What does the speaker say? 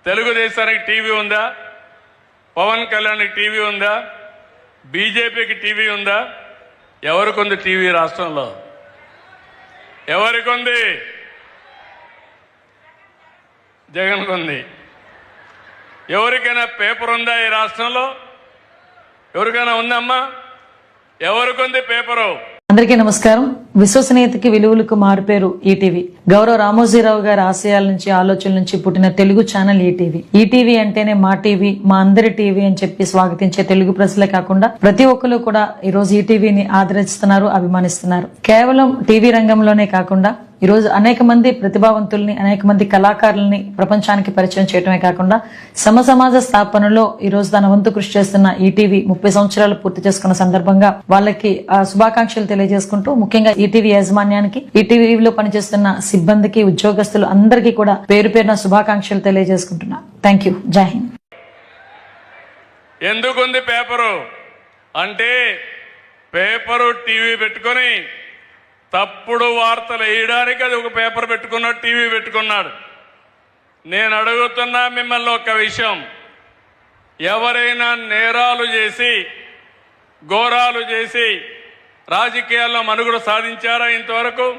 తెలుగుదేశానికి టీవీ ఉందా? పవన్ కళ్యాణ్కి టీవీ ఉందా? బీజేపీకి టీవీ ఉందా? ఎవరికొంది టీవీ రాష్ట్రంలో? ఎవరికొంది? జగన్ కొంది. ఎవరికైనా పేపర్ ఉందా ఈ రాష్ట్రంలో? ఎవరికైనా ఉందమ్మా? ఎవరికొంది పేపరు? అందరికీ నమస్కారం. విశ్వసనీయతకి విలువలకు మారుపేరు ఈటీవీ. గౌరవ రామోజీరావు గారి ఆశయాల నుంచి ఆలోచనల నుంచి పుట్టిన తెలుగు ఛానల్ ఈటీవీ. ఈటీవీ అంటేనే మా టీవీ, మా అందరి టీవీ అని చెప్పి స్వాగతించే తెలుగు ప్రజలే కాకుండా ప్రతి ఒక్కరు కూడా ఈ రోజు ఈటీవీని ఆదరిస్తున్నారు, అభిమానిస్తున్నారు. కేవలం టీవీ రంగంలోనే కాకుండా ఈ రోజు అనేక మంది ప్రతిభావంతుల్ని, అనేక మంది కళాకారుల్ని ప్రపంచానికి పరిచయం చేయడమే కాకుండా సమాజ స్థాపనలో ఈ రోజు తన వంతు కృషి చేస్తున్న ఈటీవీ 30 సంవత్సరాలు పూర్తి చేసుకున్న సందర్భంగా వాళ్ళకి శుభాకాంక్షలు తెలియజేసుకుంటూ, ముఖ్యంగా ఈటీవీ యాజమాన్యానికి, ఈటీవీలో పనిచేస్తున్న సిబ్బందికి, ఉద్యోగస్తులు అందరికీ కూడా పేరు పేరున శుభాకాంక్షలు తెలియజేసుకుంటున్నా. Thank you. జై హింద్. ఎందుకుంది పేపరు అంటే, పేపరు టీవీ పెట్టుకొని తప్పుడు వార్తలు వేయడానికి అది ఒక పేపర్ పెట్టుకున్నాడు, టీవీ పెట్టుకున్నాడు. నేను అడుగుతున్నా మిమ్మల్ని ఒక విషయం, ఎవరైనా నేరాలు చేసి, ఘోరాలు చేసి రాజకీయాల్లో మనుగడ సాధించారా ఇంతవరకు?